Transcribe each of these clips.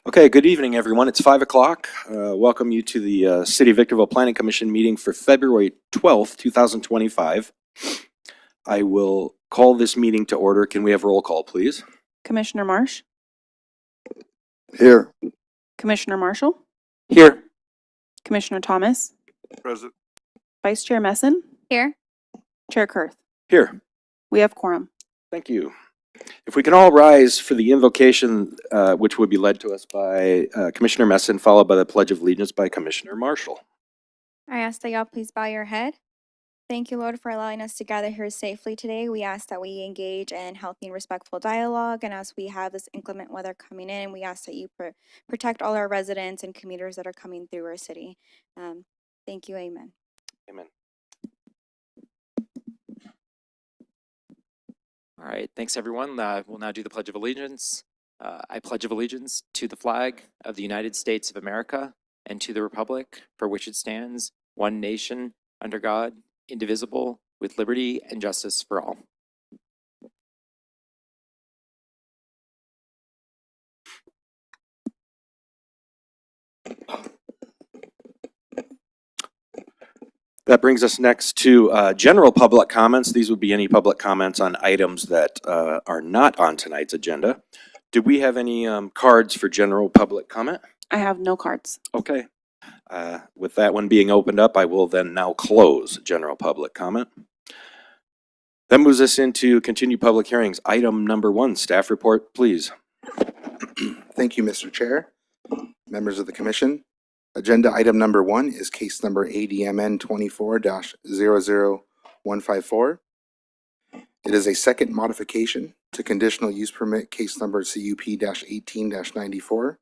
Okay, good evening, everyone. It's 5 o'clock. Welcome you to the City of Victorville Planning Commission meeting for February 12th, 2025. I will call this meeting to order. Can we have roll call, please? Commissioner Marsh, Here. Commissioner Marshall, Here. Commissioner Thomas, Present. Vice Chair Messon, Here. Chair Kurth. Here. We have quorum. Thank you. If we can all rise for the invocation, which would be led to us by Commissioner Messon, followed by the Pledge of Allegiance by Commissioner Marshall. I ask that y'all please bow your head. Thank you, Lord, for allowing us to gather here safely today. We ask that we engage in healthy and respectful dialogue. And as we have this inclement weather coming in, we ask that you protect all our residents and commuters that are coming through our city. Thank you. Amen. Amen. All right, thanks everyone. We'll now do the Pledge of Allegiance. I pledge of allegiance to the flag of the United States of America and to the republic for which it stands, one nation, under God, indivisible, with liberty and justice for all. That brings us next to general public comments. These would be any public comments on items that are not on tonight's agenda. Do we have any cards for general public comment? I have no cards. Okay. With that one being opened up, I will then now close general public comment. That moves us into continued public hearings. Item number 1, staff report, please. Thank you, Mr. Chair, members of the commission. Agenda item number 1 is case number ADMN 24-00154. It is a second modification to conditional use permit case number CUP-18-94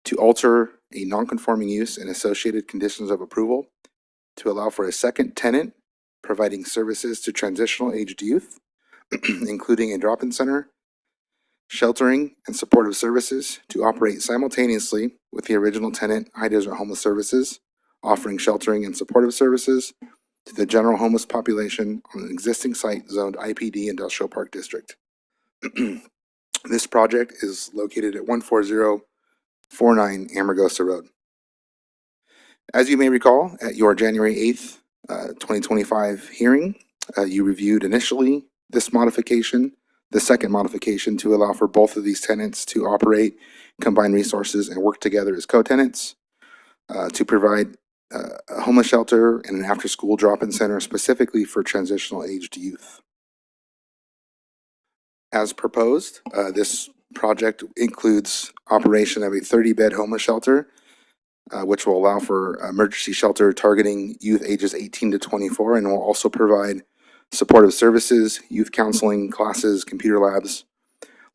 to alter a non-conforming use and associated conditions of approval to allow for a second tenant providing services to transitional aged youth, including a drop-in center, sheltering, and supportive services to operate simultaneously with the original tenant, High Desert Homeless Services, offering sheltering and supportive services to the general homeless population on an existing site zoned IPD Industrial Park District. This project is located at 14049 Amargosa Road. As you may recall, at your January 8th, 2025 hearing, you reviewed initially this modification, the second modification to allow for both of these tenants to operate, combine resources, and work together as co-tenants to provide a homeless shelter and an after-school drop-in center specifically for transitional aged youth. As proposed, this project includes operation of a 30-bed homeless shelter, which will allow for emergency shelter targeting youth ages 18 to 24, and will also provide supportive services, youth counseling classes, computer labs,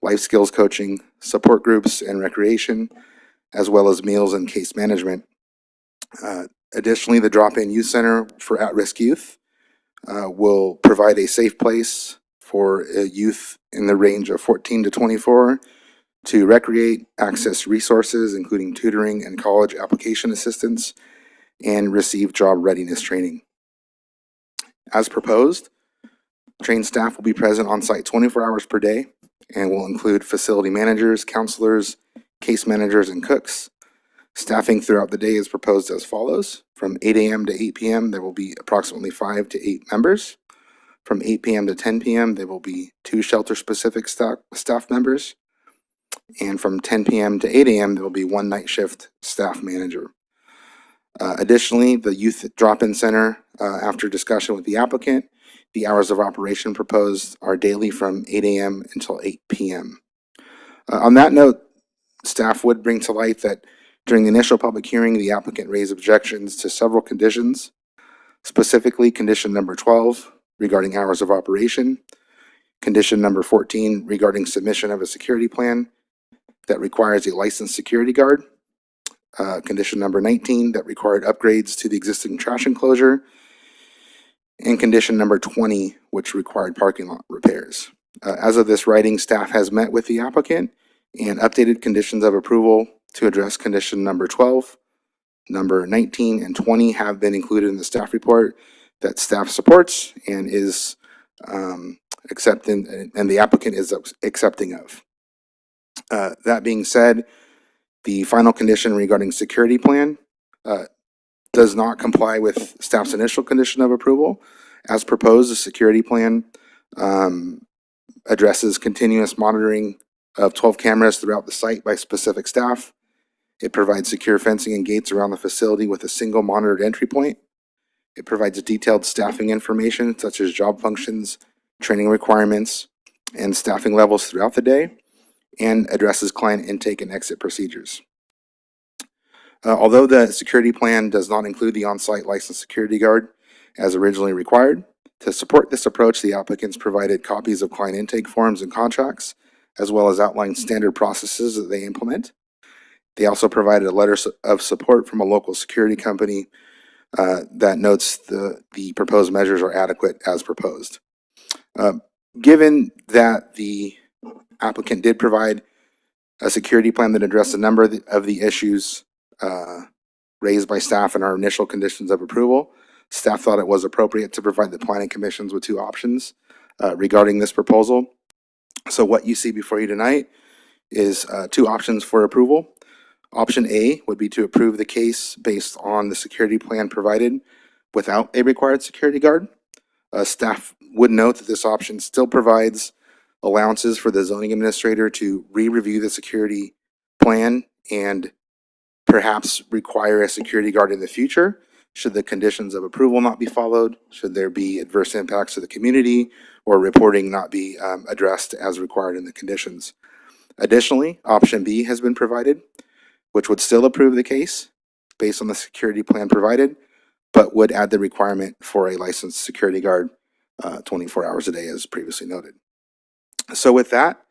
life skills coaching, support groups, and recreation, as well as meals and case management. Additionally, the drop-in youth center for at-risk youth will provide a safe place for youth in the range of 14 to 24 to recreate, access resources, including tutoring and college application assistance, and receive job readiness training. As proposed, trained staff will be present on site 24 hours per day and will include facility managers, counselors, case managers, and cooks. Staffing throughout the day is proposed as follows. From 8 a.m. to 8 p.m., there will be approximately 5 to 8 members. From 8 p.m. to 10 p.m., there will be 2 shelter-specific staff members. And from 10 p.m. to 8 a.m., there will be 1 night shift staff manager. Additionally, the youth drop-in center, after discussion with the applicant, the hours of operation proposed are daily from 8 a.m. until 8 p.m. On that note, staff would bring to light that during the initial public hearing, the applicant raised objections to several conditions, specifically condition number 12 regarding hours of operation, condition number 14 regarding submission of a security plan that requires a licensed security guard, condition number 19 that required upgrades to the existing trash enclosure, and condition number 20, which required parking lot repairs. As of this writing, staff has met with the applicant and updated conditions of approval to address condition number 12. Number 19 and 20 have been included in the staff report that staff supports and is accepting, and the applicant is accepting of. That being said, The final condition regarding security plan does not comply with staff's initial condition of approval. As proposed, the security plan addresses continuous monitoring of 12 cameras throughout the site by specific staff. It provides secure fencing and gates around the facility with a single monitored entry point. It provides detailed staffing information such as job functions, training requirements, and staffing levels throughout the day, and addresses client intake and exit procedures. Although the security plan does not include the on-site licensed security guard as originally required, to support this approach, the applicants provided copies of client intake forms and contracts, as well as outlined standard processes that they implement. They also provided a letter of support from a local security company that notes the proposed measures are adequate as proposed. Given that the applicant did provide a security plan that addressed a number of the issues raised by staff in our initial conditions of approval, staff thought it was appropriate to provide the planning commissions with two options regarding this proposal. So what you see before you tonight is two options for approval. Option A would be to approve the case based on the security plan provided without a required security guard. Staff would note that this option still provides allowances for the zoning administrator to re-review the security plan and perhaps require a security guard in the future should the conditions of approval not be followed, should there be adverse impacts to the community, or reporting not be addressed as required in the conditions. Additionally, option B has been provided, which would still approve the case based on the security plan provided, but would add the requirement for a licensed security guard 24 hours a day as previously noted. So with that,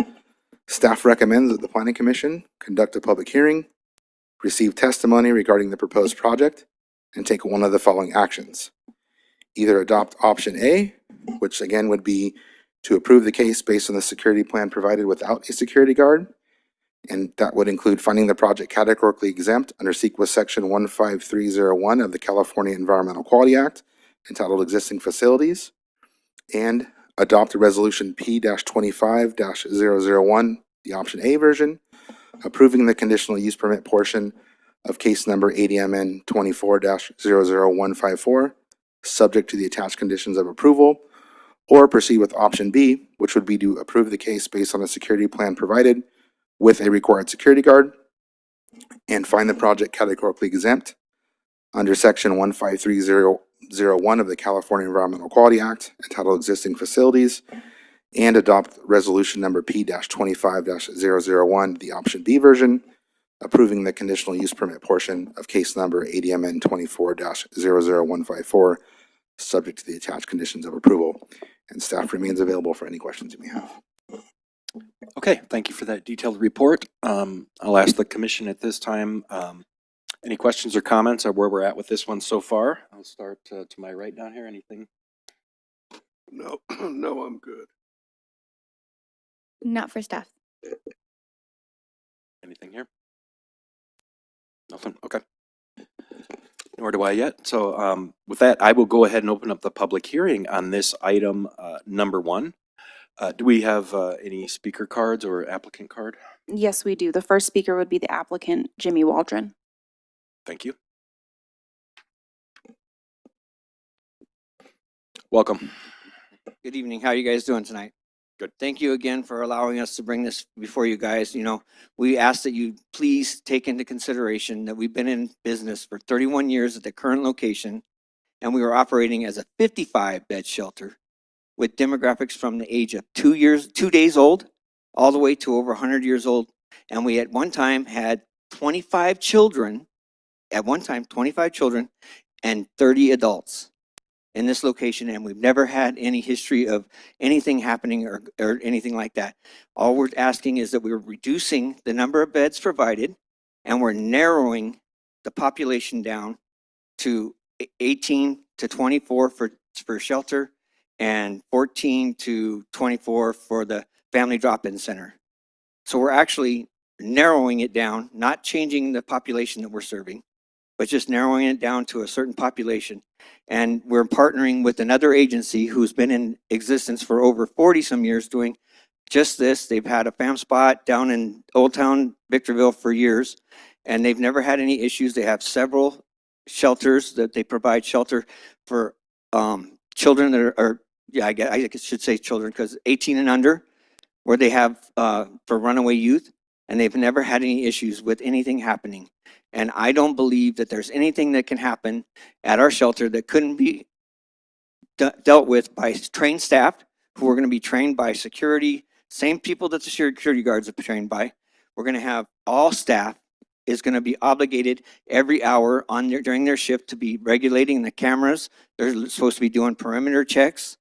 staff recommends that the Planning Commission conduct a public hearing, receive testimony regarding the proposed project, and take one of the following actions. Either adopt option A, which again would be to approve the case based on the security plan provided without a security guard, and that would include finding the project categorically exempt under CEQA section 15301 of the California Environmental Quality Act, entitled Existing Facilities, and adopt a resolution P-25-001, the option A version, approving the conditional use permit portion of case number ADMN 24-00154, subject to the attached conditions of approval, or proceed with option B, which would be to approve the case based on a security plan provided with a required security guard, and find the project categorically exempt under section 15301 of the California Environmental Quality Act, entitled Existing Facilities, and adopt resolution number P-25-001, the option B version, approving the conditional use permit portion of case number ADMN 24-00154, subject to the attached conditions of approval. And staff remains available for any questions you may have. Okay, thank you for that detailed report. I'll ask the commission at this time, any questions or comments on where we're at with this one so far? I'll start to my right down here. Anything? No, no, I'm good. Not for staff. Anything here? Nothing? Okay. Nor do I yet. So with that, I will go ahead and open up the public hearing on this item number 1. Do we have any speaker cards or applicant card? Yes, we do. The first speaker would be the applicant, Jimmy Waldron. Thank you. Welcome. Good evening. How are you guys doing tonight? Good. Thank you again for allowing us to bring this before you guys. You know, we ask that you please take into consideration that we've been in business for 31 years at the current location, and we were operating as a 55-bed shelter with demographics from the age of 2 days old all the way to over 100 years old. And we at one time had 25 children, and 30 adults in this location, and we've never had any history of anything happening or anything like that. All we're asking is that we're reducing the number of beds provided, and we're narrowing the population down to 18 to 24 for shelter and 14 to 24 for the family drop-in center. So we're actually narrowing it down, not changing the population that we're serving, but just narrowing it down to a certain population. And we're partnering with another agency who's been in existence for over 40 some years doing just this. They've had a FAM spot down in Old Town Victorville for years, and they've never had any issues. They have several shelters that they provide shelter for children that are yeah, I should say children because 18 and under, where they have for runaway youth, and they've never had any issues with anything happening. And I don't believe that there's anything that can happen at our shelter that couldn't be dealt with by trained staff who are going to be trained by security, same people that the security guards are trained by. We're going to have all staff is going to be obligated every hour on their, during their shift to be regulating the cameras. They're supposed to be doing perimeter checks,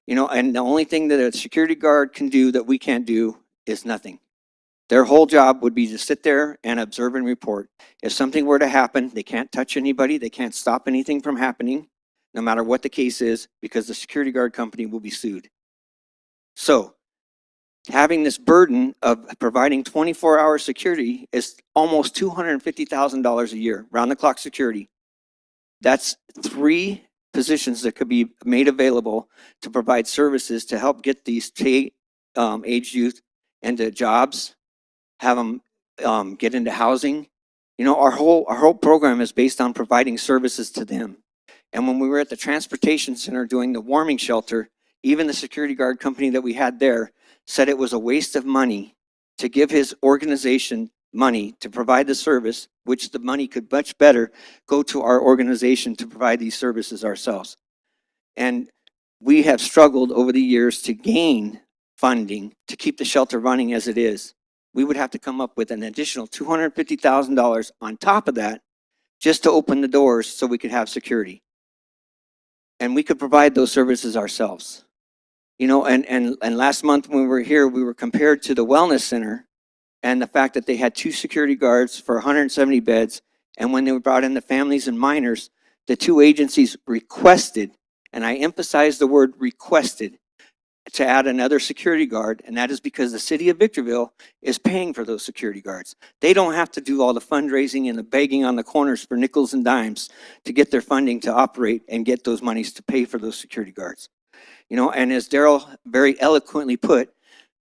you know, and the only thing that a security guard can do that we can't do is nothing. Their whole job would be to sit there and observe and report. If something were to happen, they can't touch anybody. They can't stop anything from happening, no matter what the case is, because the security guard company will be sued. So having this burden of providing 24-hour security is almost $250,000 a year, round-the-clock security. That's 3 positions that could be made available to provide services to help get these aged youth into jobs, have them get into housing. You know, our whole program is based on providing services to them. And when we were at the transportation center doing the warming shelter, even the security guard company that we had there said it was a waste of money to give his organization money to provide the service, which the money could much better go to our organization to provide these services ourselves. And we have struggled over the years to gain funding to keep the shelter running as it is. We would have to come up with an additional $250,000 on top of that just to open the doors so we could have security. And we could provide those services ourselves. You know, and last month when we were here, we were compared to the wellness center and the fact that they had 2 security guards for 170 beds. And when they brought in the families and minors, the 2 agencies requested, and I emphasize the word requested, to add another security guard, and that is because the city of Victorville is paying for those security guards. They don't have to do all the fundraising and the begging on the corners for nickels and dimes to get their funding to operate and get those monies to pay for those security guards. You know, and as Daryl very eloquently put,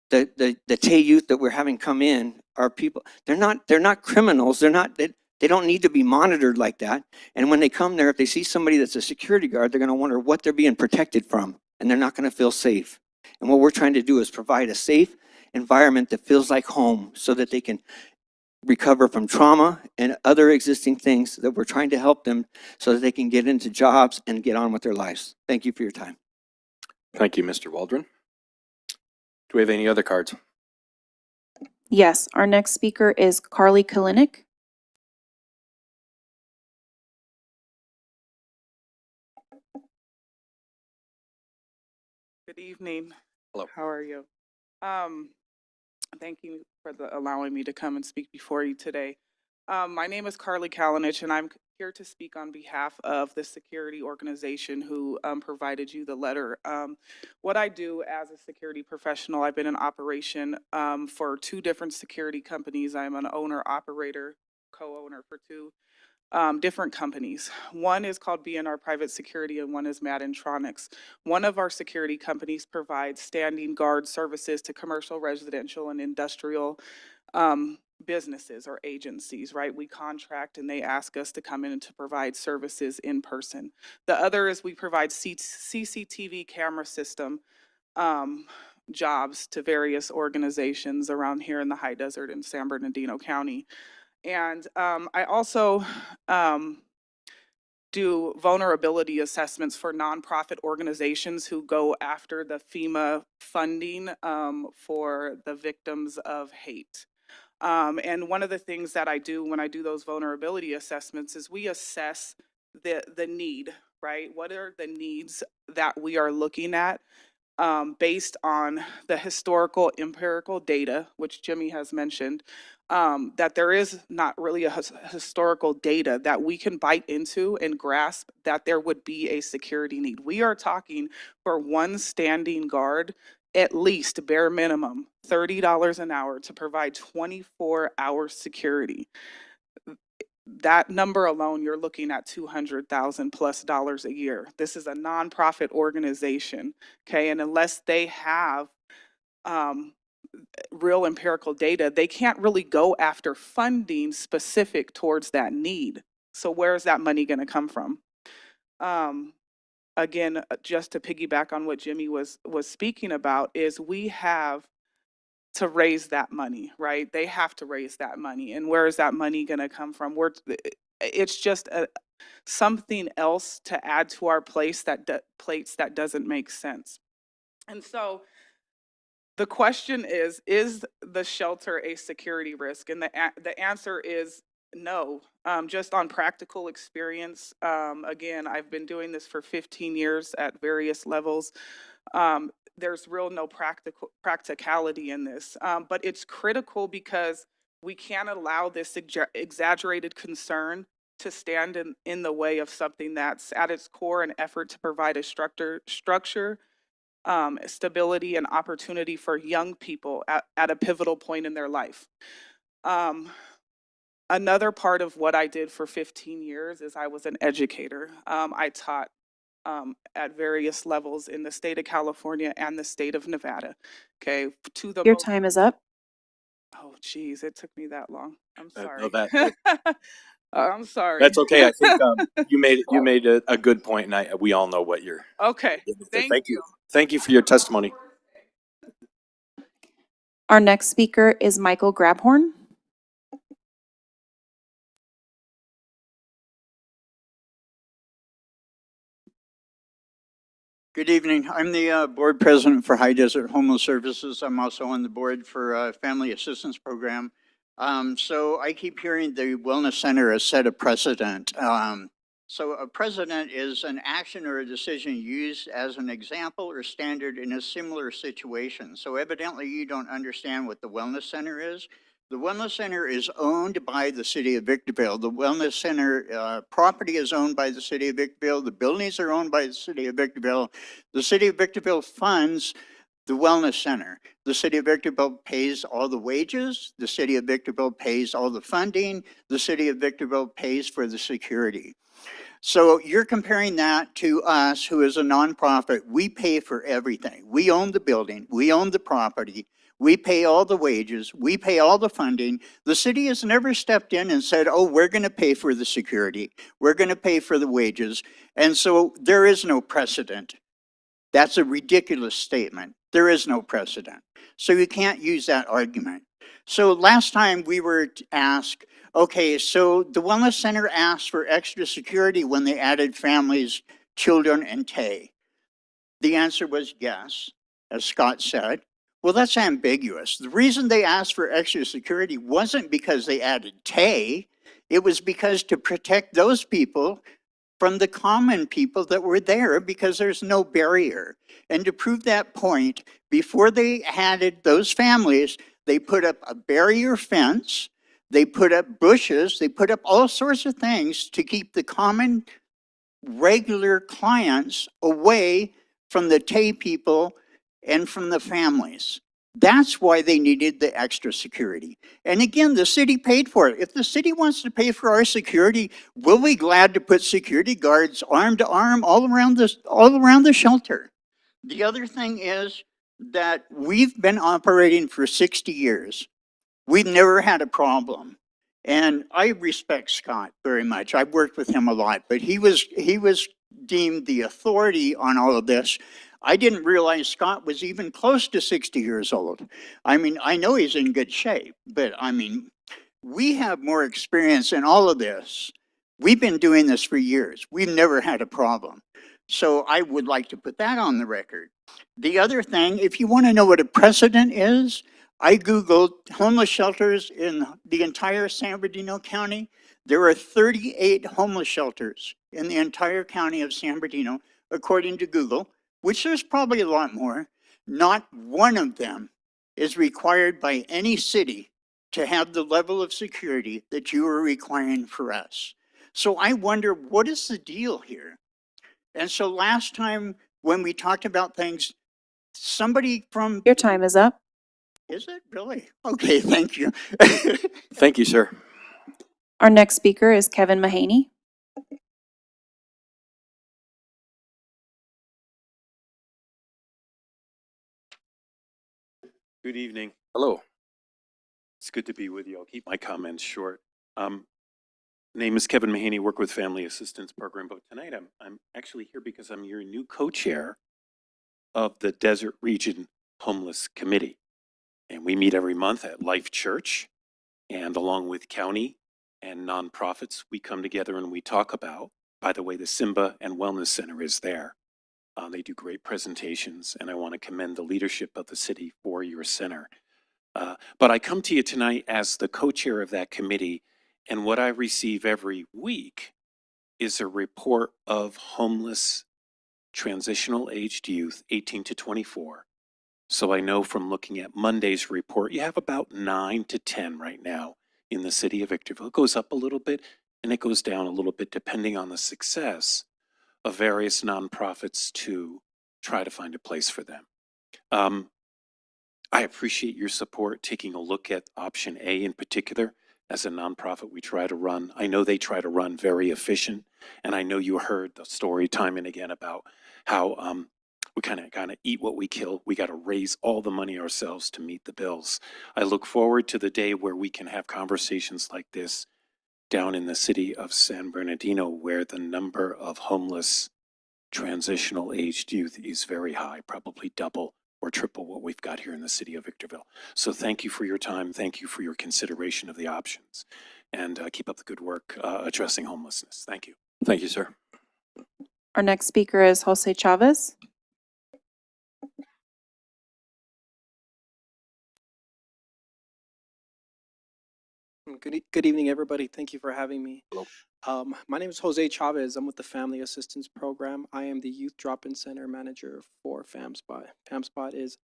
the Tay youth that we're having come in are people, they're not criminals, they don't need to be monitored like that. And when they come there, if they see somebody that's a security guard, they're gonna wonder what they're being protected from, and they're not gonna feel safe. And what we're trying to do is provide a safe environment that feels like home so that they can recover from trauma and other existing things that we're trying to help them so that they can get into jobs and get on with their lives. Thank you for your time. Thank you, Mr. Waldron. Do we have any other cards? Yes, our next speaker is Carly Kalinick. Good evening. Hello. How are you? Thank you for allowing me to come and speak before you today. My name is Carly Kalinich, and I'm here to speak on behalf of the security organization who provided you the letter. What I do as a security professional, I've been in operation for 2 different security companies. I'm an owner-operator, co-owner for 2 different companies. One is called BNR Private Security and one is Maddentronics. One of our security companies provides standing guard services to commercial, residential, and industrial businesses or agencies, right? We contract and they ask us to come in and to provide services in person. The other is we provide CCTV camera system jobs to various organizations around here in the High Desert in San Bernardino County. And I also do vulnerability assessments for nonprofit organizations who go after the FEMA funding for the victims of hate. And one of the things that I do when I do those vulnerability assessments is we assess the need, right? What are the needs that we are looking at based on the historical empirical data, which Jimmy has mentioned, that there is not really a historical data that we can bite into and grasp that there would be a security need. We are talking for one standing guard, at least bare minimum, $30 an hour to provide 24-hour security. That number alone, you're looking at $200,000+ a year. This is a nonprofit organization, okay? And unless they have um, real empirical data, they can't really go after funding specific towards that need. So where is that money going to come from? Again, just to piggyback on what Jimmy was speaking about, is we have to raise that money, right? They have to raise that money, and where is that money going to come from? It's just something else to add to our plates that doesn't make sense. And so the question is the shelter a security risk? And the answer is no. Just on practical experience, again, I've been doing this for 15 years at various levels. There's no practicality in this, but it's critical because we can't allow this exaggerated concern to stand in the way of something that's at its core an effort to provide a structure, stability, and opportunity for young people at a pivotal point in their life. Another part of what I did for 15 years is I was an educator. I taught at various levels in the state of California and the state of Nevada. Okay, to the Your time is up. Oh, geez, it took me that long. I'm No, sorry. I'm sorry. That's okay. I think you made a good point, and we all know what you're. Okay, thank you. Thank you for your testimony. Our next speaker is Michael Grabhorn. Good evening. I'm the board president for High Desert Homeless Services. I'm also on the board for Family Assistance Program. So I keep hearing the Wellness Center has set a precedent. So a precedent is an action or a decision used as an example or standard in a similar situation. So evidently you don't understand what the Wellness Center is. The Wellness Center is owned by the city of Victorville. The Wellness Center property is owned by the city of Victorville. The buildings are owned by the city of Victorville. The city of Victorville funds the Wellness Center. The city of Victorville pays all the wages. The city of Victorville pays all the funding. The city of Victorville pays for the security. So you're comparing that to us, who is a nonprofit. We pay for everything. We own the building. We own the property. We pay all the wages. We pay all the funding. The city has never stepped in and said, oh, we're going to pay for the security. We're going to pay for the wages. And so there is no precedent. That's a ridiculous statement. There is no precedent. So you can't use that argument. So last time we were asked, okay, so the Wellness Center asked for extra security when they added families, children, and TAY. The answer was yes, as Scott said. Well, that's ambiguous. The reason they asked for extra security wasn't because they added TAY. It was because to protect those people from the common people that were there, because there's no barrier. And to prove that point, before they added those families, they put up a barrier fence, they put up bushes, they put up all sorts of things to keep the common regular clients away from the TAY people and from the families. That's why they needed the extra security. And again, the city paid for it. If the city wants to pay for our security, we'll be glad to put security guards arm to arm all around the shelter. The other thing is that we've been operating for 60 years. We've never had a problem. And I respect Scott very much. I've worked with him a lot, but he was deemed the authority on all of this. I didn't realize Scott was even close to 60 years old. I mean, I know he's in good shape, but I mean, we have more experience in all of this. We've been doing this for years. We've never had a problem. So I would like to put that on the record. The other thing, if you want to know what a precedent is, I Googled homeless shelters in the entire San Bernardino County. There are 38 homeless shelters in the entire county of San Bernardino, according to Google, which there's probably a lot more. Not one of them is required by any city to have the level of security that you are requiring for us. So I wonder, what is the deal here? And so last time when we talked about things, somebody from... Your time is up. Is it really? Okay, thank you. Thank you, sir. Our next speaker is Kevin Mahaney. Good evening. Hello. It's good to be with you. I'll keep my comments short. Name is Kevin Mahaney, work with Family Assistance Program, but tonight I'm actually here because I'm your new co-chair of the Desert Region Homeless Committee. And we meet every month at Life Church, and along with county and nonprofits, we come together and we talk about, by the way, the Simba and Wellness Center is there. They do great presentations, and I want to commend the leadership of the city for your center. But I come to you tonight as the co-chair of that committee, and what I receive every week is a report of homeless transitional aged youth, 18 to 24. So I know from looking at Monday's report, you have about 9 to 10 right now in the city of Victorville. It goes up a little bit and it goes down a little bit depending on the success of various nonprofits to try to find a place for them. I appreciate your support, taking a look at option A in particular. As a nonprofit, we try to run, I know they try to run very efficient, and I know you heard the story time and again about how we kind of eat what we kill. We got to raise all the money ourselves to meet the bills. I look forward to the day where we can have conversations like this down in the city of San Bernardino, where the number of homeless transitional aged youth is very high, probably double or triple what we've got here in the city of Victorville. So thank you for your time. Thank you for your consideration of the options, and keep up the good work addressing homelessness. Thank you. Thank you, sir. Our next speaker is Jose Chavez. Good evening, everybody. Thank you for having me. Hello. My name is Jose Chavez. I'm with the Family Assistance Program. I am the Youth Drop-In Center Manager for FAMSPOT. FAMSPOT is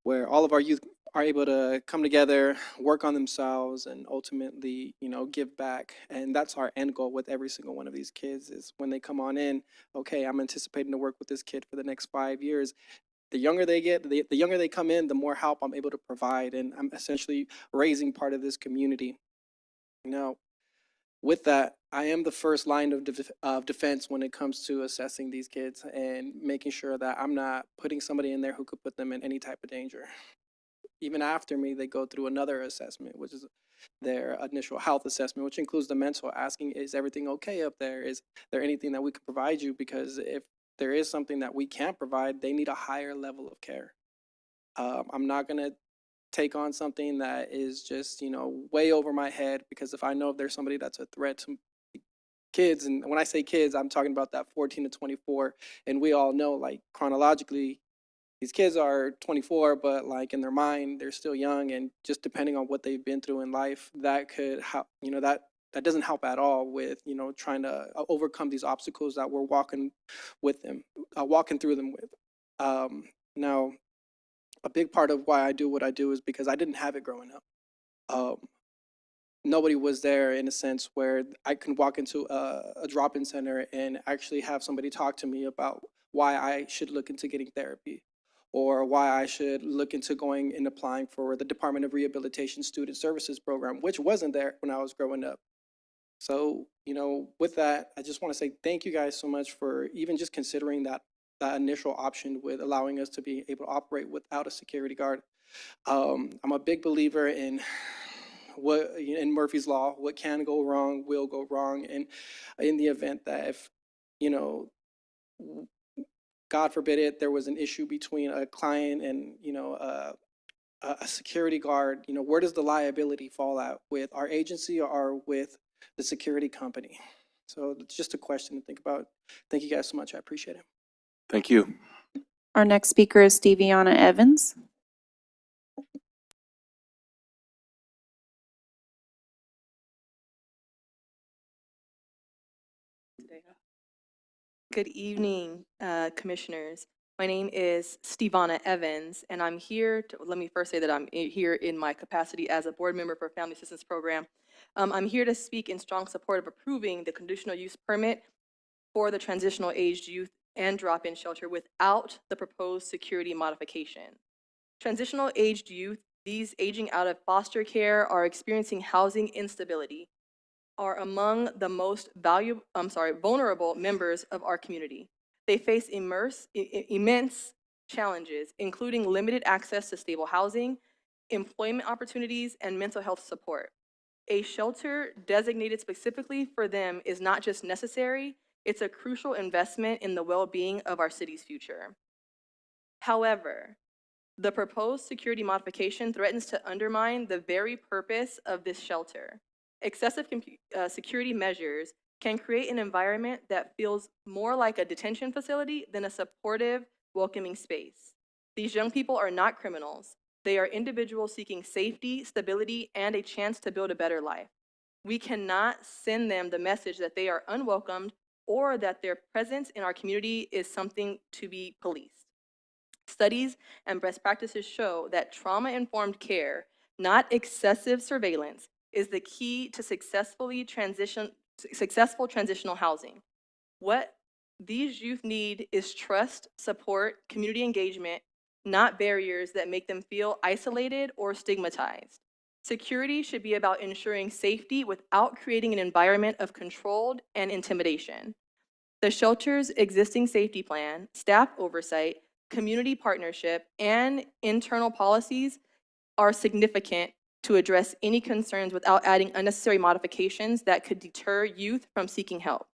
where all of our youth are able to come together, work on themselves, and ultimately, give back. And that's our end goal with every single one of these kids is when they come on in, okay, I'm anticipating to work with this kid for the next 5 years. The younger they get, the younger they come in, the more help I'm able to provide. And I'm essentially raising part of this community. Now, with that, I am the first line of defense when it comes to assessing these kids and making sure that I'm not putting somebody in there who could put them in any type of danger. Even after me, they go through another assessment, which is their initial health assessment, which includes the mental, asking, is everything okay up there? Is there anything that we can provide you? Because if there is something that we can't provide, they need a higher level of care. I'm not going to take on something that is just, way over my head, because if I know if there's somebody that's a threat to kids, and when I say kids, I'm talking about that 14 to 24, and we all know, like, chronologically, these kids are 24, but like in their mind, they're still young, and just depending on what they've been through in life, that could help, that doesn't help at all with, trying to overcome these obstacles that we're walking through them with. Now, a big part of why I do what I do is because I didn't have it growing up. Nobody was there in a sense where I can walk into a drop-in center and actually have somebody talk to me about why I should look into getting therapy, or why I should look into going and applying for the Department of Rehabilitation Student Services Program, which wasn't there when I was growing up. So, with that, I just want to say thank you guys so much for even just considering that initial option with allowing us to be able to operate without a security guard. I'm a big believer in Murphy's Law. What can go wrong will go wrong. And in the event that if, God forbid it, there was an issue between a client and, a security guard, where does the liability fall out, with our agency or with the security company? So it's just a question to think about. Thank you guys so much. I appreciate it. Thank you. Our next speaker is Steviana Evans. Good evening, commissioners. My name is Stevana Evans, and I'm here to, let me first say that I'm here in my capacity as a board member for Family Assistance Program. I'm here to speak in strong support of approving the conditional use permit for the transitional aged youth and drop-in shelter without the proposed security modification. Transitional aged youth, these aging out of foster care, are experiencing housing instability, are among the most vulnerable members of our community. They face immense challenges, including limited access to stable housing, employment opportunities, and mental health support. A shelter designated specifically for them is not just necessary, it's a crucial investment in the well-being of our city's future. However, the proposed security modification threatens to undermine the very purpose of this shelter. Excessive security measures can create an environment that feels more like a detention facility than a supportive, welcoming space. These young people are not criminals. They are individuals seeking safety, stability, and a chance to build a better life. We cannot send them the message that they are unwelcomed or that their presence in our community is something to be policed. Studies and best practices show that trauma-informed care, not excessive surveillance, is the key to successful transitional housing. What these youth need is trust, support, community engagement, not barriers that make them feel isolated or stigmatized. Security should be about ensuring safety without creating an environment of control and intimidation. The shelter's existing safety plan, staff oversight, community partnership, and internal policies are significant to address any concerns without adding unnecessary modifications that could deter youth from seeking help.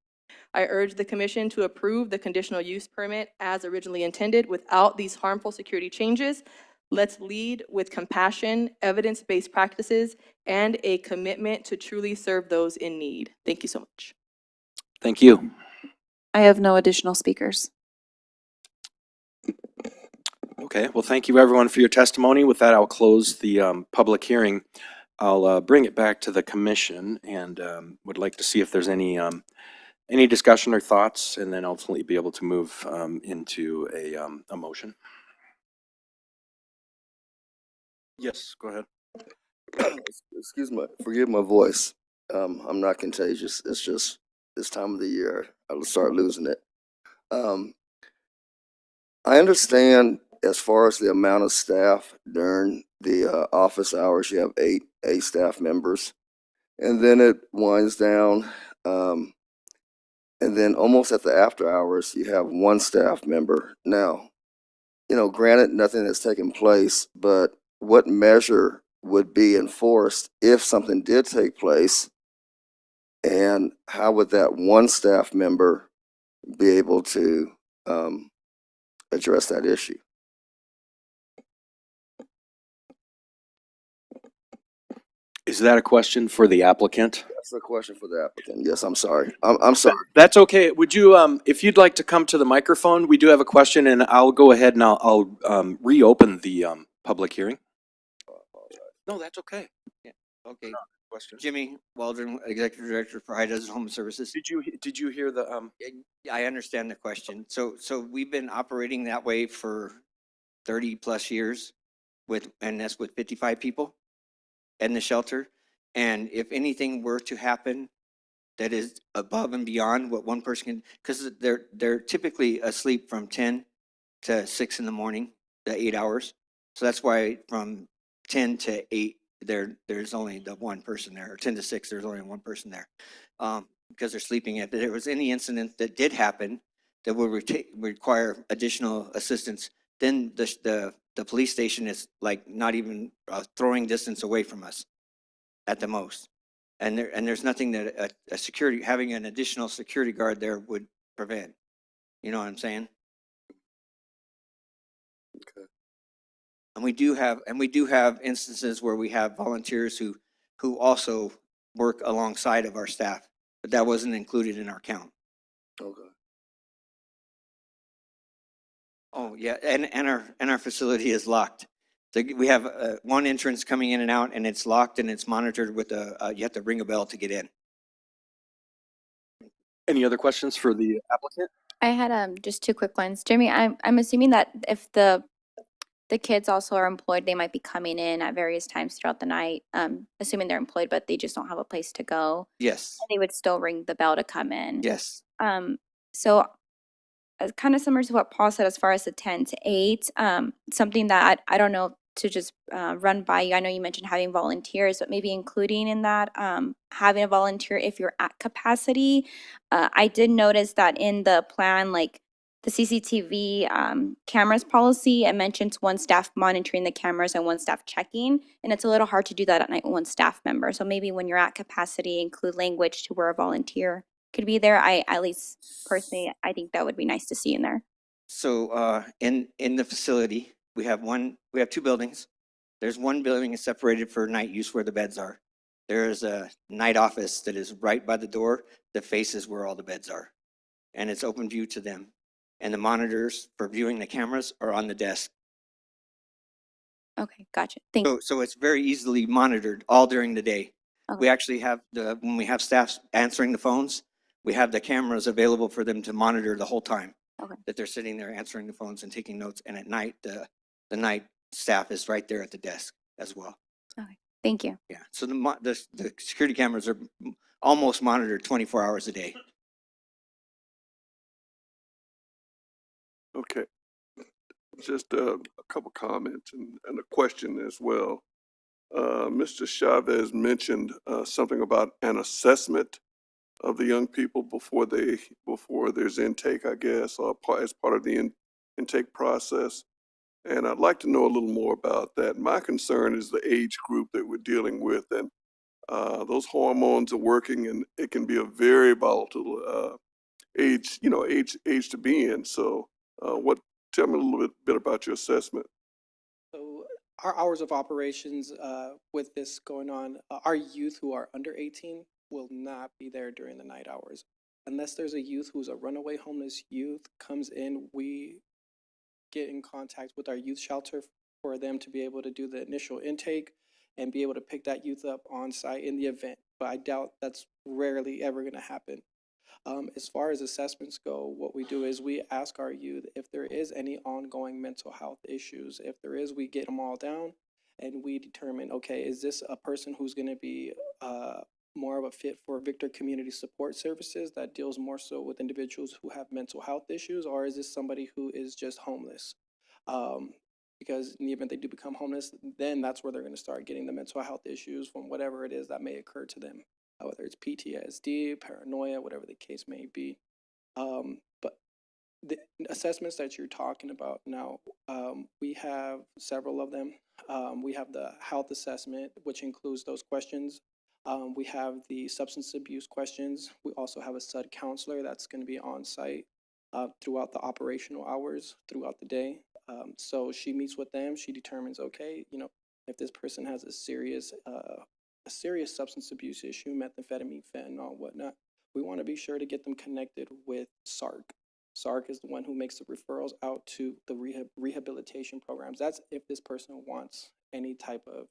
I urge the Commission to approve the conditional use permit as originally intended without these harmful security changes. Let's lead with compassion, evidence-based practices, and a commitment to truly serve those in need. Thank you so much. Thank you. I have no additional speakers. Okay, well, thank you everyone for your testimony. With that, I'll close the public hearing. I'll bring it back to the commission and would like to see if there's any discussion or thoughts, and then ultimately be able to move into a motion. Yes, go ahead. Forgive my voice. I'm not contagious. It's just this time of the year, I'll start losing it. I understand as far as the amount of staff during the office hours, you have eight staff members. And then it winds down. And then almost at the after hours, you have one staff member. Now, granted, nothing has taken place, but what measure would be enforced if something did take place? And how would that one staff member be able to address that issue? Is that a question for the applicant? That's a question for the applicant. Yes, I'm sorry. I'm sorry. That's okay. Would you, if you'd like to come to the microphone, we do have a question, and I'll go ahead and I'll reopen the public hearing. No, that's okay. Okay. Jimmy Waldron, Executive Director for High Desert Home Services. Did you hear the I understand the question. So we've been operating that way for 30 plus years and that's with 55 people in the shelter. And if anything were to happen that is above and beyond what one person can, because they're typically asleep from 10 to 6 in the morning, the 8 hours. So that's why from 10 to 8, there's only the one person there, or 10 to 6, there's only one person there, because they're sleeping. If there was any incident that did happen that would require additional assistance, then the police station is like not even throwing distance away from us at the most. And there's nothing that having an additional security guard there would prevent. You know what I'm saying? Okay. And we do have instances where we have volunteers who also work alongside of our staff, but that wasn't included in our count. Okay. Oh yeah, and our facility is locked. So we have one entrance coming in and out, and it's locked and it's monitored with you have to ring a bell to get in. any other questions for the applicant? I had just two quick ones. Jimmy, I'm assuming that if the kids also are employed, they might be coming in at various times throughout the night, assuming they're employed, but they just don't have a place to go. Yes. They would still ring the bell to come in. Yes. So kind of similar to what Paul said as far as the 10 to 8, something that I don't know to just run by you. I know you mentioned having volunteers, but maybe including in that having a volunteer if you're at capacity. I did notice that in the plan, like the CCTV cameras policy, it mentions one staff monitoring the cameras and one staff checking, and it's a little hard to do that at night with one staff member. So maybe when you're at capacity, include language to where a volunteer could be there. I, at least personally, I think that would be nice to see in there. So in the facility, we have two buildings. There's one building is separated for night use where the beds are. There is a night office that is right by the door that faces where all the beds are. And it's open view to them. And the monitors for viewing the cameras are on the desk. Okay, gotcha. Thank you. So it's very easily monitored all during the day. Okay. We actually have when we have staff answering the phones, we have the cameras available for them to monitor the whole time. Okay. That they're sitting there answering the phones and taking notes. And at night, the night staff is right there at the desk as well. Thank you. Yeah. So the security cameras are almost monitored 24 hours a day. Okay, just a couple comments and a question as well. Mr. Chavez mentioned something about an assessment of the young people before there's intake, I guess, or as part of the intake process. And I'd like to know a little more about that. My concern is the age group that we're dealing with, and those hormones are working, and it can be a very volatile age to be in. So, tell me a little bit about your assessment. So our hours of operations with this going on, our youth who are under 18 will not be there during the night hours. Unless there's a youth who's a runaway homeless youth comes in, we get in contact with our youth shelter for them to be able to do the initial intake and be able to pick that youth up on site in the event. But I doubt that's rarely ever going to happen. As far as assessments go, what we do is we ask our youth if there is any ongoing mental health issues. If there is, we get them all down and we determine, okay, is this a person who's going to be more of a fit for Victor Community Support Services that deals more so with individuals who have mental health issues, or is this somebody who is just homeless? Because in the event they do become homeless, then that's where they're going to start getting the mental health issues from whatever it is that may occur to them, whether it's PTSD, paranoia, whatever the case may be. But the assessments that you're talking about now, we have several of them. We have the health assessment, which includes those questions. We have the substance abuse questions. We also have a SUD counselor that's going to be on site throughout the operational hours throughout the day. So she meets with them. She determines, okay, if this person has a serious substance abuse issue, methamphetamine, fentanyl, whatnot, we want to be sure to get them connected with SARC. SARC is the one who makes the referrals out to the rehabilitation programs. That's if this person wants any type of,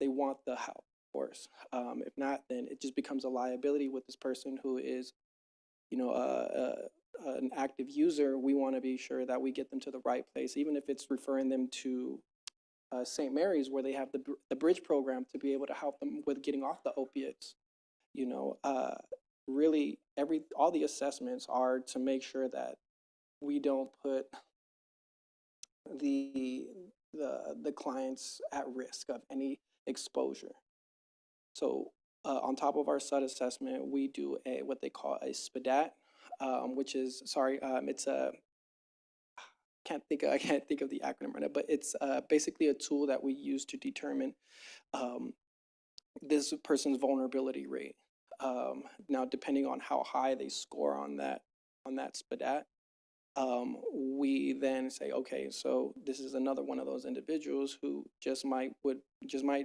they want the help. Course. If not, then it just becomes a liability with this person who is, an active user. We want to be sure that we get them to the right place, even if it's referring them to St. Mary's, where they have the Bridge program to be able to help them with getting off the opiates. Really, all the assessments are to make sure that we don't put the clients at risk of any exposure. So on top of our SUD assessment, we do what they call a SPDAT, which is it's a I can't think of the acronym right now, but it's basically a tool that we use to determine this person's vulnerability rate. Now, depending on how high they score on that SPDAT, we then say, okay, so this is another one of those individuals who just might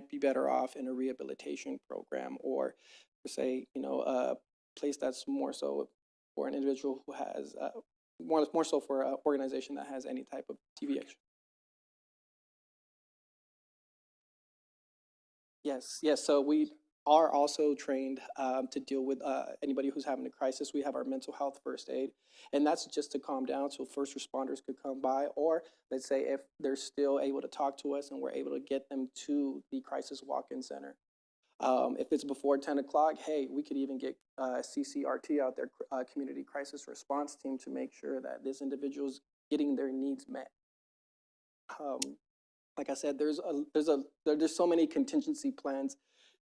be better off in a rehabilitation program, or say, a place that's more so for an individual who has more so for an organization that has any type of TVH. Yes. So we are also trained to deal with anybody who's having a crisis. We have our mental health first aid, and that's just to calm down so first responders could come by, or let's say if they're still able to talk to us and we're able to get them to the crisis walk-in center. If it's before 10 o'clock, hey, we could even get CCRT out there, Community Crisis Response Team, to make sure that this individual's getting their needs met. Like I said, there's so many contingency plans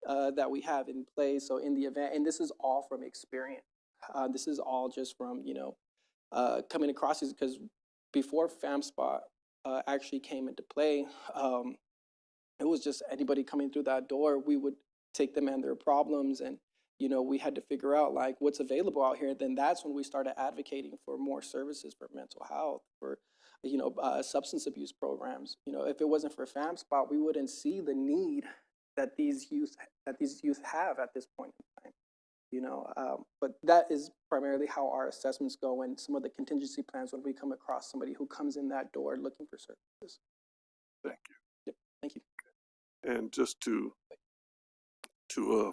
that we have in place. So in the event, and this is all from experience. This is all just from coming across these, because before FAMSPOT actually came into play, it was just anybody coming through that door, we would take them and their problems, and we had to figure out like what's available out here. Then that's when we started advocating for more services for mental health, for substance abuse programs. If it wasn't for FAMSPOT, we wouldn't see the need that these youth have at this point in time. But that is primarily how our assessments go, and some of the contingency plans when we come across somebody who comes in that door looking for services. Thank you. Yep, thank you. And just to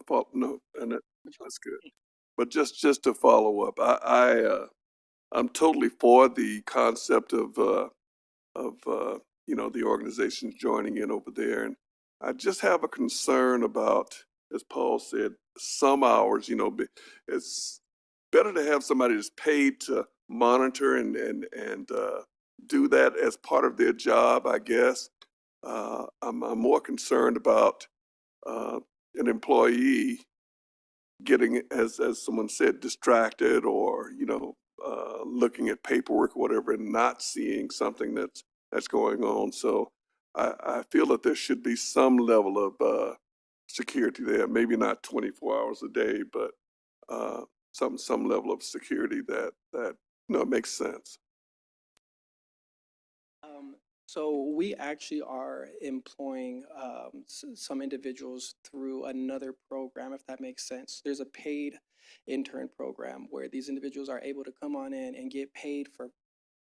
follow, no, and that's good. But just to follow up, I'm totally for the concept of the organizations joining in over there, and I just have a concern about, as Paul said, some hours. It's better to have somebody that's paid to monitor and do that as part of their job, I guess. I'm more concerned about an employee getting, as someone said, distracted, or looking at paperwork or whatever, and not seeing something that's going on. So I feel that there should be some level of security there. Maybe not 24 hours a day, but some level of security that makes sense. So we actually are employing some individuals through another program, if that makes sense. There's a paid intern program where these individuals are able to come on in and get paid for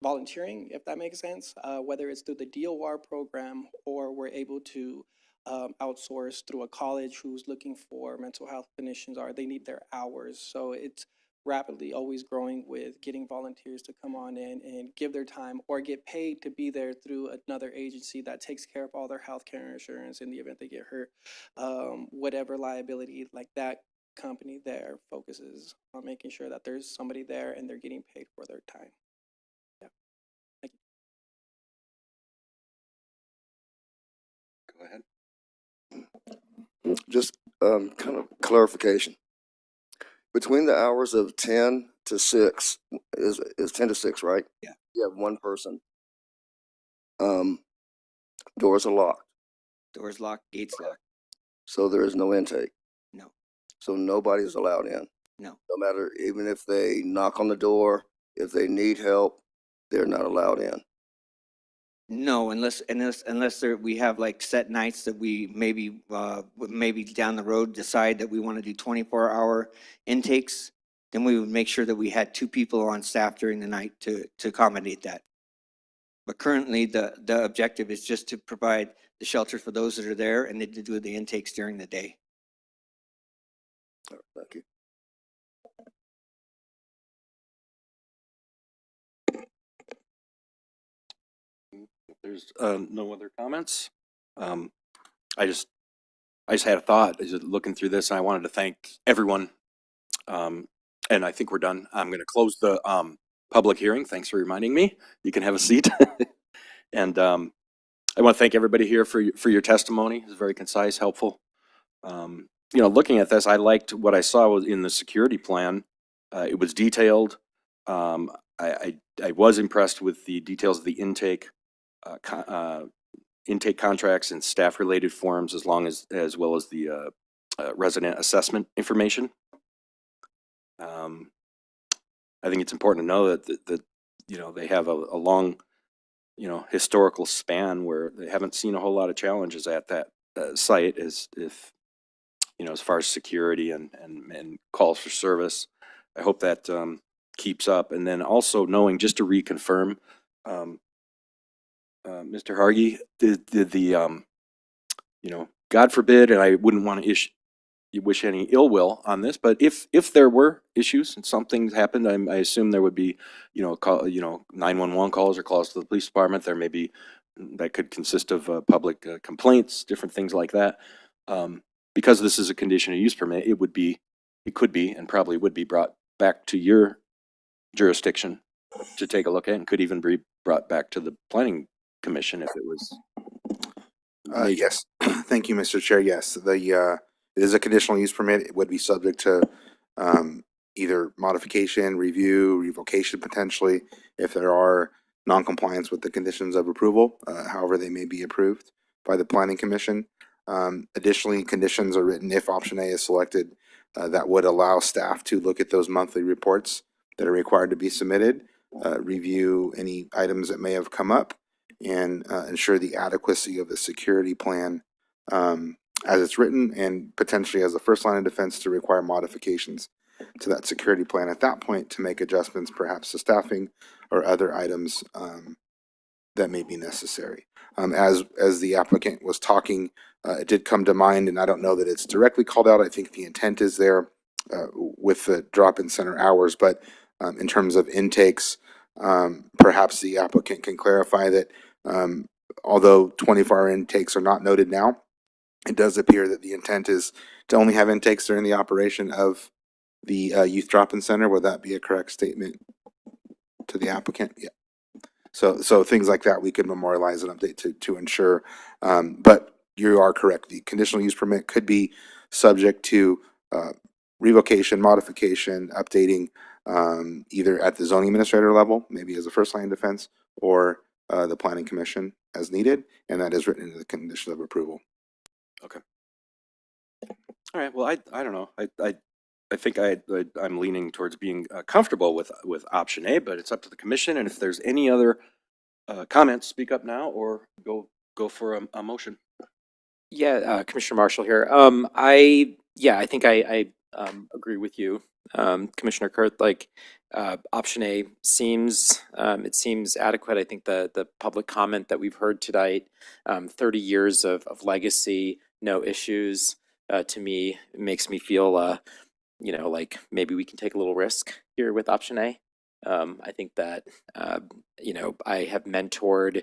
volunteering, if that makes sense, whether it's through the DOR program, or we're able to outsource through a college who's looking for mental health clinicians, or they need their hours. So it's rapidly always growing with getting volunteers to come on in and give their time or get paid to be there through another agency that takes care of all their healthcare insurance in the event they get hurt, whatever liability. Like that company there focuses on making sure that there's somebody there and they're getting paid for their time. Yeah. Thank you. Go ahead. Just kind of clarification. Between the hours of 10 to 6 is 10 to 6, right? Yeah. You have one person. Doors are locked, Doors locked, gates locked. so there is no intake. No. So nobody's allowed in. No. No matter, even if they knock on the door, if they need help, they're not allowed in. No, unless we have like set nights that we maybe down the road decide that we want to do 24-hour intakes, then we would make sure that we had 2 people on staff during the night to accommodate that. But currently, the objective is just to provide the shelter for those that are there, and then to do the intakes during the day. All right, thank you. If there's no other comments, I just had a thought as looking through this, and I wanted to thank everyone. And I think we're done. I'm going to close the public hearing. Thanks for reminding me. You can have a seat. And I want to thank everybody here for your testimony. It's very concise, helpful. Looking at this, I liked what I saw was in the security plan. It was detailed. I was impressed with the details of the intake contracts and staff-related forms, as well as the resident assessment information. I think it's important to know that they have a long, historical span where they haven't seen a whole lot of challenges at that site, as far as security and calls for service. I hope that keeps up. And then also knowing, just to reconfirm, Mr. Hargy, did the God forbid, and I wouldn't want to wish any ill will on this, but if there were issues and something happened, I assume there would be, 911 calls or calls to the police department. There may be, that could consist of public complaints, different things like that. Because this is a conditional use permit, it could be, and probably would be brought back to your jurisdiction to take a look at, and could even be brought back to the planning commission if it was. Yes, thank you, Mr. Chair. Yes, it is a conditional use permit. It would be subject to either modification, review, revocation potentially, if there are non-compliance with the conditions of approval, however they may be approved by the planning commission. Additionally, conditions are written if option A is selected that would allow staff to look at those monthly reports that are required to be submitted, review any items that may have come up, and ensure the adequacy of the security plan as it's written, and potentially as a first line of defense to require modifications to that security plan at that point to make adjustments perhaps to staffing or other items that may be necessary. As the applicant was talking, it did come to mind, and I don't know that it's directly called out. I think the intent is there with the drop-in center hours, but in terms of intakes, perhaps the applicant can clarify that although 24-hour intakes are not noted now, it does appear that the intent is to only have intakes during the operation of the youth drop-in center. Would that be a correct statement to the applicant? Yeah. So things like that we could memorialize and update to ensure. But you are correct. The conditional use permit could be subject to revocation, modification, updating, either at the zoning administrator level, maybe as a first line of defense, or the planning commission as needed, and that is written into the condition of approval. All right, well, I don't know. I think I'm leaning towards being comfortable with option A, but it's up to the commission. And if there's any other comments, speak up now or go for a motion. Yeah, Commissioner Marshall here. I think I agree with you, Commissioner Kurt. Like, option A seems it seems adequate. I think the public comment that we've heard tonight, 30 years of legacy, no issues, to me, it makes me feel like maybe we can take a little risk here with option A. I think that I have mentored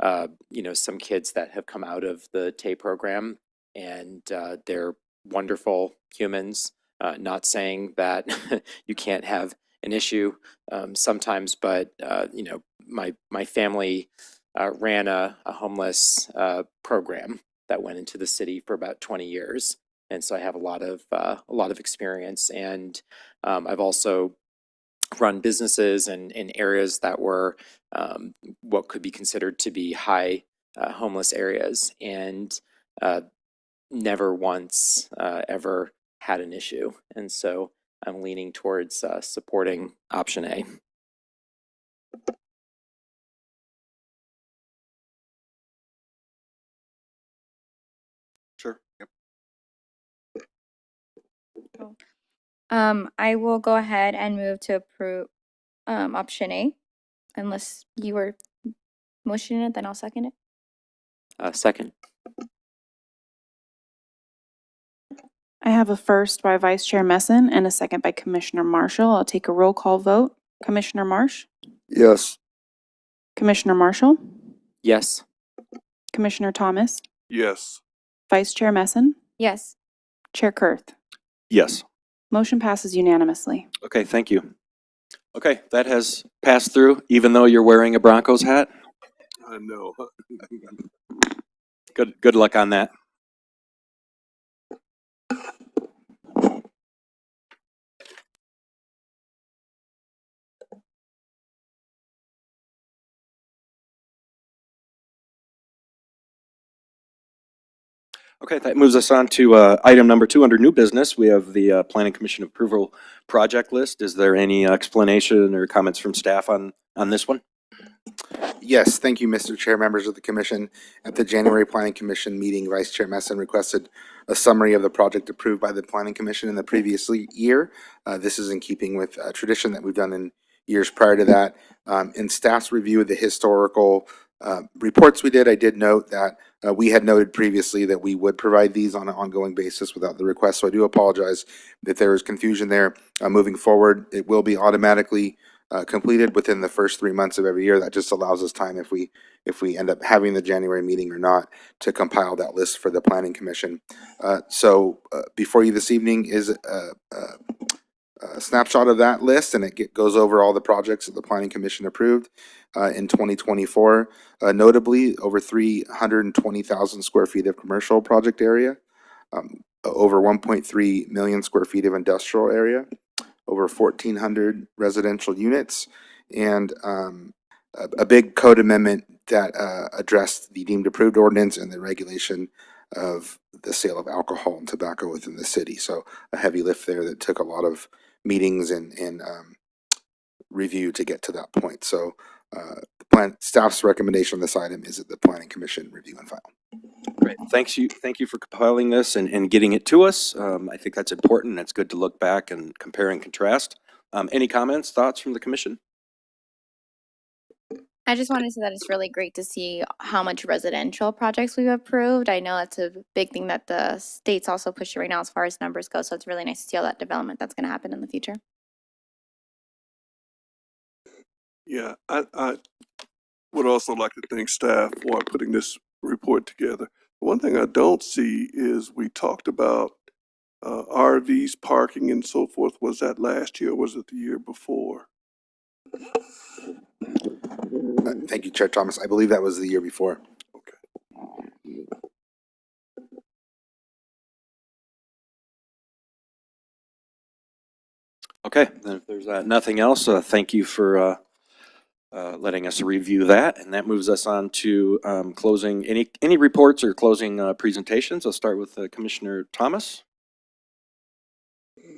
some kids that have come out of the TAY program, and they're wonderful humans. Not saying that you can't have an issue sometimes, but my family ran a homeless program that went into the city for about 20 years, and so I have a lot of experience. And I've also run businesses in areas that were what could be considered to be high homeless areas, and never once ever had an issue. And so I'm leaning towards supporting option A. Sure. Yep. I will go ahead and move to approve option A. Unless you were motioning it, then I'll second it. Second. I have a first by Vice Chair Messon and a second by Commissioner Marshall. I'll take a roll call vote. Commissioner Marsh? Yes. Commissioner Marshall? Yes. Commissioner Thomas? Yes. Vice Chair Messon? Yes. Chair Kurth? Yes. Motion passes unanimously. Okay, thank you. Okay, that has passed through, even though you're wearing a Broncos hat. I know. Good luck on that. Okay, that moves us on to item number 2 under new business. We have the Planning Commission approval project list. Is there any explanation or comments from staff on this one? Yes, thank you, Mr. Chair, members of the commission. At the January Planning Commission meeting, Vice Chair Messon requested a summary of the project approved by the Planning Commission in the previous year. This is in keeping with a tradition that we've done in years prior to that. In staff's review of the historical reports we did, I did note that we had noted previously that we would provide these on an ongoing basis without the request. So I do apologize that there is confusion there. Moving forward, it will be automatically completed within the first 3 months of every year. That just allows us time if we end up having the January meeting or not to compile that list for the Planning Commission. So before you this evening is a snapshot of that list, and it goes over all the projects that the Planning Commission approved in 2024. Notably, over 320,000 square feet of commercial project area, over 1.3 million square feet of industrial area, over 1,400 residential units, and a big code amendment that addressed the deemed approved ordinance and the regulation of the sale of alcohol and tobacco within the city. So a heavy lift there that took a lot of meetings and review to get to that point. So the staff's recommendation on this item is that the Planning Commission review and file. Great. Thank you for compiling this and getting it to us. I think that's important. It's good to look back and compare and contrast. Any comments, thoughts from the commission? I just want to say that it's really great to see how much residential projects we've approved. I know that's a big thing that the state's also pushing right now as far as numbers go. So it's really nice to see all that development that's going to happen in the future. Yeah, I would also like to thank staff for putting this report together. One thing I don't see is we talked about RVs, parking and so forth. Was that last year or was it the year before? Thank you, Chair Thomas. I believe that was the year before. Okay, then if there's nothing else, thank you for letting us review that. And that moves us on to closing any reports or closing presentations. I'll start with Commissioner Thomas.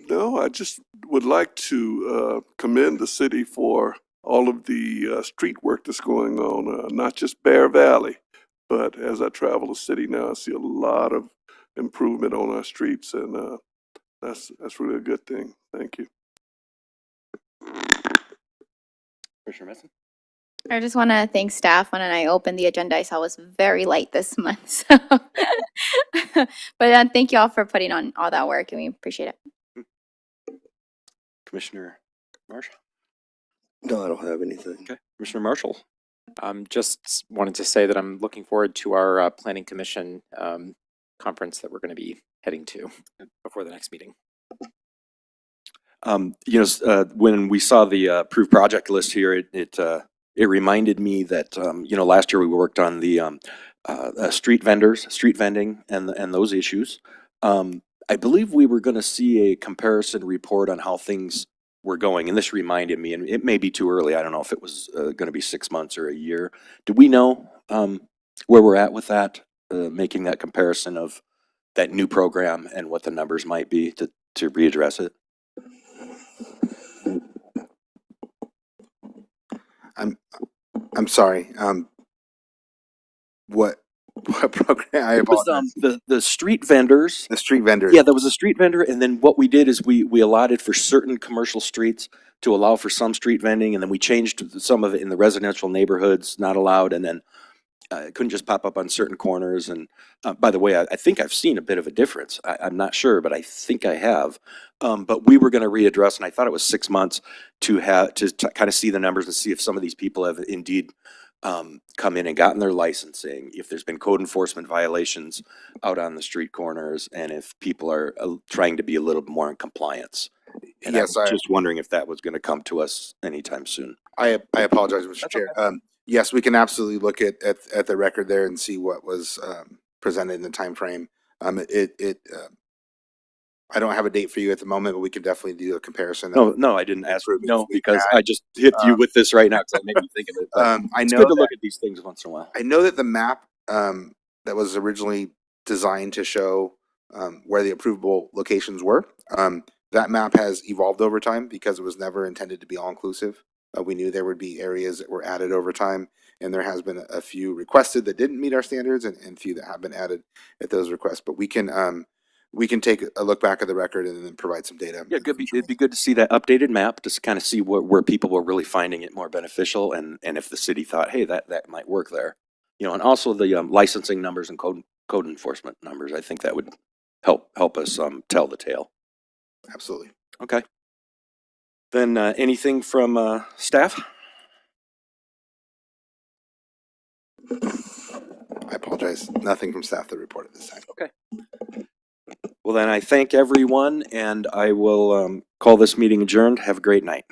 No, I just would like to commend the city for all of the street work that's going on, not just Bear Valley, but as I travel the city now, I see a lot of improvement on our streets, and that's really a good thing. Thank you. Commissioner Messon. I just want to thank staff. When I opened the agenda, I saw it was very light this month. So, but thank you all for putting on all that work, and we appreciate it. Commissioner Marshall. No, I don't have anything. Okay, Commissioner Marshall. Just wanted to say that I'm looking forward to our Planning Commission conference that we're going to be heading to before the next meeting. When we saw the approved project list here, it reminded me that last year we worked on the street vending, and those issues. I believe we were going to see a comparison report on how things were going, and this reminded me, and it may be too early. I don't know if it was going to be 6 months or a year. Do we know where we're at with that, making that comparison of that new program and what the numbers might be to readdress it? I'm sorry. What program? I It was apologize. the street vendors. The street vendors. Yeah, there was a street vendor, and then what we did is we allotted for certain commercial streets to allow for some street vending, and then we changed some of it in the residential neighborhoods, not allowed, and then it couldn't just pop up on certain corners. And by the way, I think I've seen a bit of a difference. I'm not sure, but I think I have. But we were going to readdress, and I thought it was 6 months to kind of see the numbers and see if some of these people have indeed come in and gotten their licensing, if there's been code enforcement violations out on the street corners, and if people are trying to be a little bit more in compliance. And Yes, I was just wondering if that was going to come to us anytime soon. I apologize, Mr. That's Chair. okay. Yes, we can absolutely look at the record there and see what was presented in the time frame. I don't have a date for you at the moment, but we can definitely do a comparison. No, I didn't ask for no, because I just hit you with this right now because I made me think of it. But I it's know good to look that- at these things once in a while. I know that the map that was originally designed to show where the approvable locations were, that map has evolved over time because it was never intended to be all inclusive. We knew there would be areas that were added over time, and there has been a few requested that didn't meet our standards, and few that have been added at those requests. But we can take a look back at the record and then provide some data. Yeah, it'd be good to see that updated map, just kind of see where people were really finding it more beneficial, and if the city thought, hey, that might work there. And also the licensing numbers and code enforcement numbers. I think that would help us tell the tale. Absolutely. Okay. Then anything from staff? I apologize. Nothing from staff to report at this time. Okay. Well, then I thank everyone, and I will call this meeting adjourned. Have a great night.